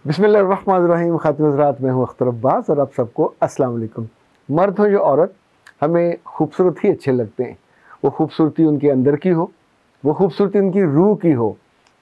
बिस्मिल्लाहिर्रहमानिर्रहीम। ख़ातिन हज़रात, मैं हूँ अख्तर अब्बास और आप सबको अस्सलाम वालेकुम। मर्द हो जो औरत, हमें खूबसूरत ही अच्छे लगते हैं। वो खूबसूरती उनके अंदर की हो, वो खूबसूरती उनकी रूह की हो,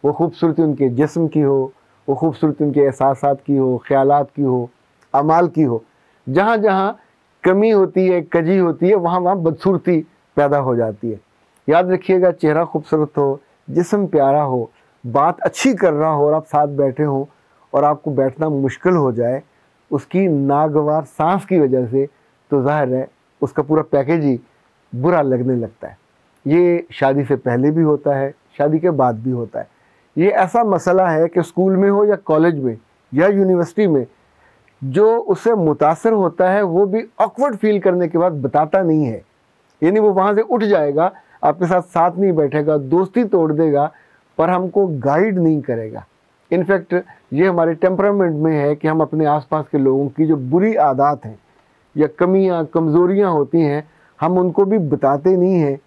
वो खूबसूरती उनके जिस्म की हो, वो खूबसूरती उनके एहसासात की हो, ख़यालात की हो, अमाल की हो। जहाँ जहाँ कमी होती है, कजी होती है, वहाँ वहाँ बदसूरती पैदा हो जाती है। याद रखिएगा, चेहरा खूबसूरत हो, जिस्म प्यारा हो, बात अच्छी कर रहा हो और आप साथ बैठे हो और आपको बैठना मुश्किल हो जाए उसकी नागवार सांस की वजह से, तो जाहिर है उसका पूरा पैकेज ही बुरा लगने लगता है। ये शादी से पहले भी होता है, शादी के बाद भी होता है। ये ऐसा मसला है कि स्कूल में हो या कॉलेज में या यूनिवर्सिटी में, जो उससे मुतासर होता है वो भी ऑकवर्ड फील करने के बाद बताता नहीं है। यानी वो वहाँ से उठ जाएगा, आपके साथ साथ नहीं बैठेगा, दोस्ती तोड़ देगा, पर हमको गाइड नहीं करेगा। इनफैक्ट ये हमारे टेम्परामेंट में है कि हम अपने आसपास के लोगों की जो बुरी आदत हैं या कमियां कमज़ोरियां होती हैं, हम उनको भी बताते नहीं हैं।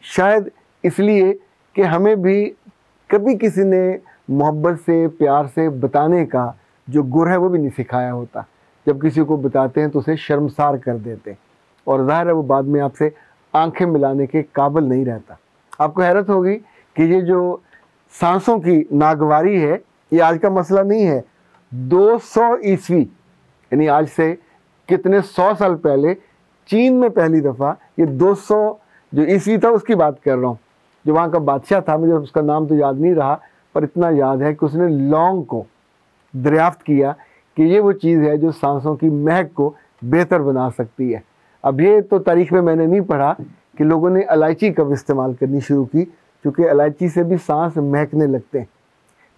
शायद इसलिए कि हमें भी कभी किसी ने मोहब्बत से, प्यार से बताने का जो गुर है वो भी नहीं सिखाया होता। जब किसी को बताते हैं तो उसे शर्मसार कर देते हैं और ज़ाहिर है वो बाद में आपसे आंखें मिलाने के काबिल नहीं रहता। आपको हैरत होगी कि ये जो सांसों की नागवारी है, ये आज का मसला नहीं है। 200 ईस्वी यानी आज से कितने 100 साल पहले चीन में पहली दफ़ा, ये 200 जो ईस्वी था उसकी बात कर रहा हूँ, जो वहाँ का बादशाह था, मुझे उसका नाम तो याद नहीं रहा, पर इतना याद है कि उसने लौंग को दरियाफ्त किया कि ये वो चीज़ है जो सांसों की महक को बेहतर बना सकती है। अब ये तो तारीख में मैंने नहीं पढ़ा कि लोगों ने इलायची कब इस्तेमाल करनी शुरू की, क्योंकि इलायची से भी सांस महकने लगते हैं।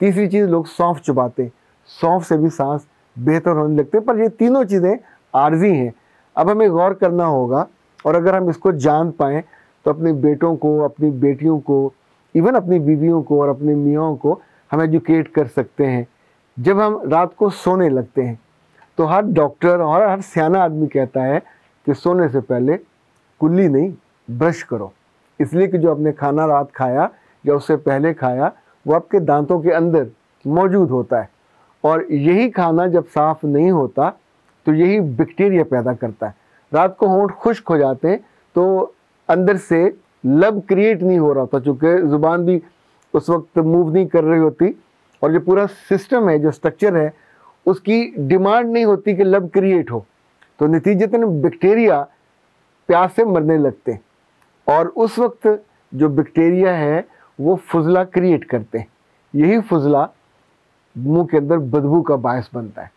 तीसरी चीज़, लोग सौंफ चबाते हैं, सौंफ से भी सांस बेहतर होने लगते हैं। पर ये तीनों चीज़ें आर्जी हैं। अब हमें गौर करना होगा और अगर हम इसको जान पाएँ तो अपने बेटों को, अपनी बेटियों को, इवन अपनी बीवियों को और अपने मियाँ को हम एजुकेट कर सकते हैं। जब हम रात को सोने लगते हैं तो हर डॉक्टर और हर सियाना आदमी कहता है कि सोने से पहले कुल्ली नहीं, ब्रश करो। इसलिए कि जो आपने खाना रात खाया या उससे पहले खाया वो आपके दांतों के अंदर मौजूद होता है, और यही खाना जब साफ़ नहीं होता तो यही बैक्टीरिया पैदा करता है। रात को होंठ खुश्क हो जाते हैं तो अंदर से लब क्रिएट नहीं हो रहा होता, चूँकि ज़ुबान भी उस वक्त मूव नहीं कर रही होती, और जो पूरा सिस्टम है, जो स्ट्रक्चर है, उसकी डिमांड नहीं होती कि लब क्रिएट हो। तो नतीजतन बैक्टीरिया प्यास से मरने लगते हैं, और उस वक्त जो बैक्टीरिया है वो फुजला क्रिएट करते हैं। यही फुजला मुंह के अंदर बदबू का बायस बनता है।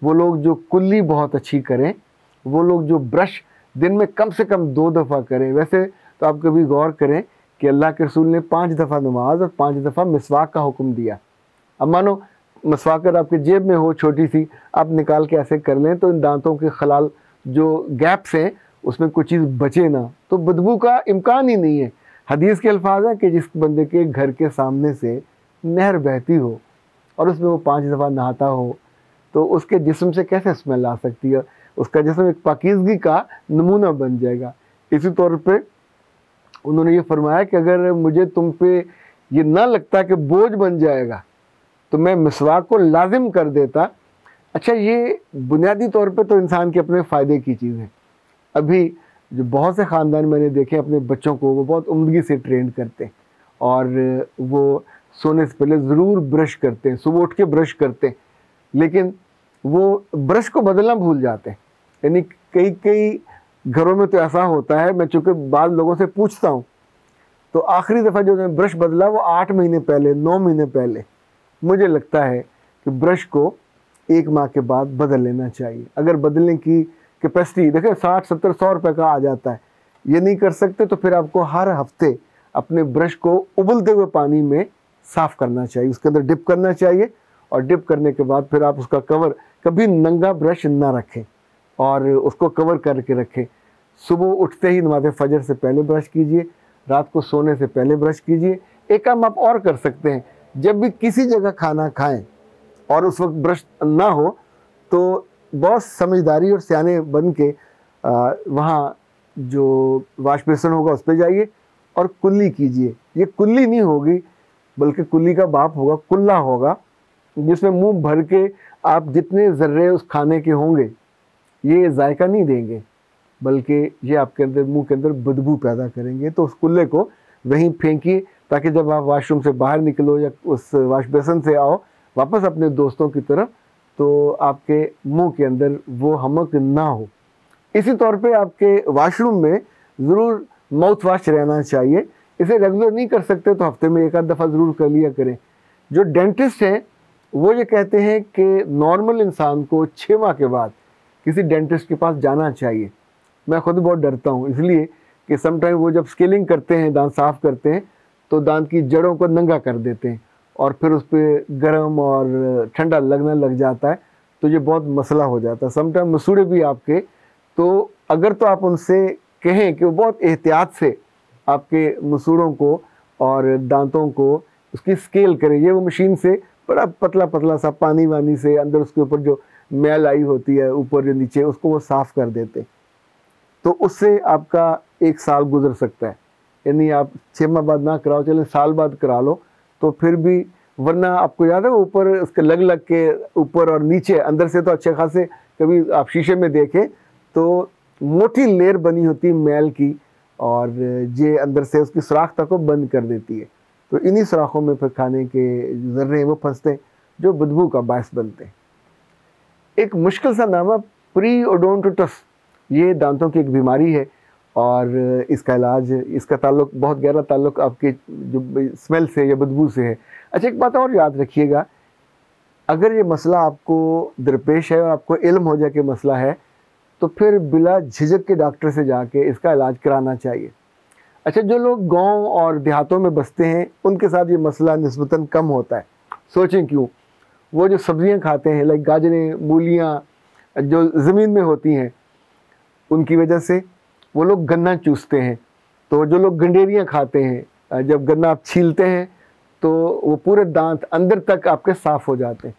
वो लोग जो कुल्ली बहुत अच्छी करें, वो लोग जो ब्रश दिन में कम से कम 2 दफ़ा करें। वैसे तो आप कभी गौर करें कि अल्लाह के रसूल ने 5 दफ़ा नमाज और 5 दफ़ा मिसवाक का हुक्म दिया। अब मानो मिसवाक आपके जेब में हो छोटी सी, आप निकाल के ऐसे कर लें तो इन दांतों के खलाल जो गैप्स हैं उसमें कुछ चीज़ बचे ना, तो बदबू का इम्कान ही नहीं है। हदीस के अल्फाज हैं कि जिस बंदे के घर के सामने से नहर बहती हो और उसमें वो 5 दफ़ा नहाता हो तो उसके जिस्म से कैसे स्मेल आ सकती है। उसका जिस्म एक पाकीज़गी का नमूना बन जाएगा। इसी तौर पे उन्होंने ये फरमाया कि अगर मुझे तुम पे ये ना लगता कि बोझ बन जाएगा तो मैं मिसवाक को लाजिम कर देता। अच्छा, ये बुनियादी तौर पे तो इंसान के अपने फ़ायदे की चीज़ है। अभी जो बहुत से ख़ानदान मैंने देखे अपने बच्चों को, वो बहुत उम्दगी से ट्रेन करते हैं और वो सोने से पहले ज़रूर ब्रश करते हैं, सुबह उठ के ब्रश करते हैं, लेकिन वो ब्रश को बदलना भूल जाते हैं। यानी कई कई घरों में तो ऐसा होता है, मैं चूँकि बाद लोगों से पूछता हूँ तो आखिरी दफ़ा जो उन्होंने ब्रश बदला वो 8 महीने पहले, 9 महीने पहले। मुझे लगता है कि ब्रश को 1 माह के बाद बदल लेना चाहिए। अगर बदलने की कैपेसिटी देखें 60, 70, 100 रुपये का आ जाता है, ये नहीं कर सकते तो फिर आपको हर हफ्ते अपने ब्रश को उबलते हुए पानी में साफ़ करना चाहिए, उसके अंदर डिप करना चाहिए, और डिप करने के बाद फिर आप उसका कवर, कभी नंगा ब्रश ना रखें और उसको कवर करके रखें। सुबह उठते ही नमाज़ फजर से पहले ब्रश कीजिए, रात को सोने से पहले ब्रश कीजिए। एक काम आप और कर सकते हैं, जब भी किसी जगह खाना खाएं और उस वक्त ब्रश ना हो तो बहुत समझदारी और सियाने बन के वहाँ जो वाश बेसिन होगा उस पर जाइए और कुल्ली कीजिए। ये कुल्ली नहीं होगी बल्कि कुल्ली का बाप होगा, कुल्ला होगा। जिसमें मुंह भर के आप जितने ज़र्रे उस खाने के होंगे ये जायका नहीं देंगे, बल्कि ये आपके अंदर मुंह के अंदर बदबू पैदा करेंगे। तो उस कुल्ले को वहीं फेंकिए, ताकि जब आप वॉशरूम से बाहर निकलो या उस वाश बेसन से आओ वापस अपने दोस्तों की तरफ, तो आपके मुंह के अंदर वो हमक ना हो। इसी तौर पे आपके वॉशरूम में ज़रूर माउथ वॉश रहना चाहिए। इसे रेगुलर नहीं कर सकते तो हफ्ते में एक आध दफ़ा ज़रूर कर लिया करें। जो डेंटिस्ट हैं वो ये कहते हैं कि नॉर्मल इंसान को 6 माह के बाद किसी डेंटिस्ट के पास जाना चाहिए। मैं खुद बहुत डरता हूँ, इसलिए कि समटाइम वो जब स्केलिंग करते हैं, दांत साफ़ करते हैं, तो दांत की जड़ों को नंगा कर देते हैं और फिर उस पर गर्म और ठंडा लगने लग जाता है, तो ये बहुत मसला हो जाता है। समटाइम मसूड़े भी आपके, तो अगर तो आप उनसे कहें कि वो बहुत एहतियात से आपके मसूड़ों को और दांतों को उसकी स्केल करें, ये वो मशीन से बड़ा पतला पतला सा पानी वानी से अंदर उसके ऊपर जो मैल आई होती है ऊपर या नीचे उसको वो साफ़ कर देते, तो उससे आपका 1 साल गुजर सकता है। यानी आप 6 माह बाद ना कराओ, चले साल बाद करा लो तो फिर भी, वरना आपको याद है ऊपर उसके लग लग के ऊपर और नीचे अंदर से तो अच्छे खासे, कभी आप शीशे में देखें तो मोटी लेयर बनी होती है मैल की, और ये अंदर से उसकी सुराख तक को बंद कर देती है। तो इन्हीं सुराखों में फिर खाने के ज़र्रे हैं वो फंसते हैं जो बदबू का बायस बनते हैं। एक मुश्किल सा नाम है प्रीओडोंटिटिस, ये दांतों की एक बीमारी है और इसका इलाज, इसका ताल्लुक, बहुत गहरा ताल्लुक आपके जो स्मेल से या बदबू से है। अच्छा, एक बात और याद रखिएगा, अगर ये मसला आपको दरपेश है और आपको इल्म हो जाए कि मसला है, तो फिर बिला झिझक के डॉक्टर से जाके इसका इलाज कराना चाहिए। अच्छा, जो लोग गांव और देहातों में बसते हैं उनके साथ ये मसला निस्बतन कम होता है। सोचें क्यों? वो जो सब्जियां खाते हैं, लाइक गाजरें, मूलियां, जो ज़मीन में होती हैं, उनकी वजह से वो लोग गन्ना चूसते हैं। तो जो लोग गंडेरियां खाते हैं, जब गन्ना आप छीलते हैं तो वो पूरे दांत अंदर तक आपके साफ़ हो जाते हैं।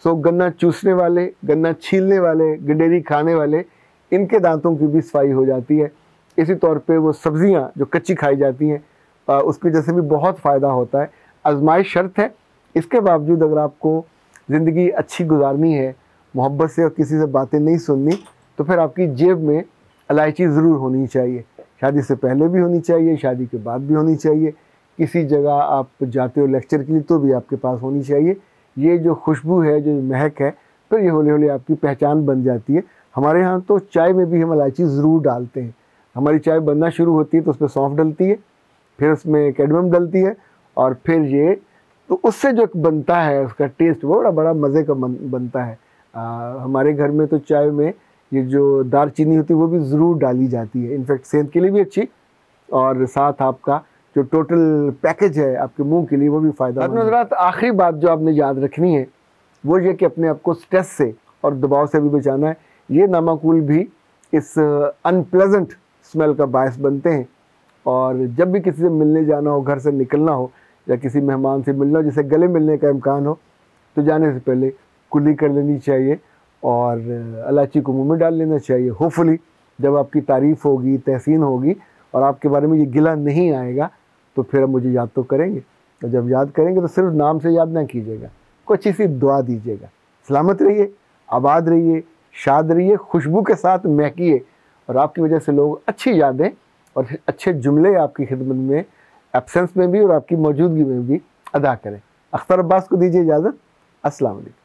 सो गन्ना चूसने वाले, गन्ना छीलने वाले, गंडेरी खाने वाले, इनके दांतों की भी सफाई हो जाती है। इसी तौर पे वो सब्जियां जो कच्ची खाई जाती हैं, उसकी वजह से भी बहुत फ़ायदा होता है। आजमाइश शर्त है। इसके बावजूद अगर आपको ज़िंदगी अच्छी गुजारनी है, मोहब्बत से और किसी से बातें नहीं सुननी, तो फिर आपकी जेब में इलायची ज़रूर होनी चाहिए। शादी से पहले भी होनी चाहिए, शादी के बाद भी होनी चाहिए। किसी जगह आप जाते हो लेक्चर के लिए तो भी आपके पास होनी चाहिए। ये जो खुशबू है, जो महक है, फिर ये हौले हौले आपकी पहचान बन जाती है। हमारे यहाँ तो चाय में भी हम इलायची ज़रूर डालते हैं। हमारी चाय बनना शुरू होती है तो उसमें सौंफ डलती है, फिर उसमें कैडमियम डलती है, और फिर ये, तो उससे जो बनता है उसका टेस्ट वो बड़ा मज़े का बनता है। हमारे घर में तो चाय में ये जो दालचीनी होती है वो भी ज़रूर डाली जाती है। इनफैक्ट सेहत के लिए भी अच्छी, और साथ आपका जो टोटल पैकेज है आपके मुंह के लिए वो भी फ़ायदा। नज़रात, आखिरी बात जो आपने याद रखनी है वो ये कि अपने आप को स्ट्रेस से और दबाव से भी बचाना है। ये नामाकूल भी इस अनप्लेजेंट स्मेल का बायस बनते हैं। और जब भी किसी से मिलने जाना हो, घर से निकलना हो, या किसी मेहमान से मिलना हो जिसे गले मिलने का इम्कान हो, तो जाने से पहले कुल्ली कर लेनी चाहिए और इलायची को मुंह में डाल लेना चाहिए। होपफुली जब आपकी तारीफ़ होगी, तहसीन होगी और आपके बारे में ये गिला नहीं आएगा, तो फिर आप मुझे याद तो करेंगे। और जब याद करेंगे तो सिर्फ नाम से याद ना कीजिएगा, कोई अच्छी सी दुआ दीजिएगा। सलामत रहिए, आबाद रहिए, शाद रहिए, खुशबू के साथ महकिए, और आपकी वजह से लोग अच्छी यादें और अच्छे जुमले आपकी खिदमत में एब्सेंस में भी और आपकी मौजूदगी में भी अदा करें। अख्तर अब्बास को दीजिए इजाज़त। अस्सलाम वालेकुम।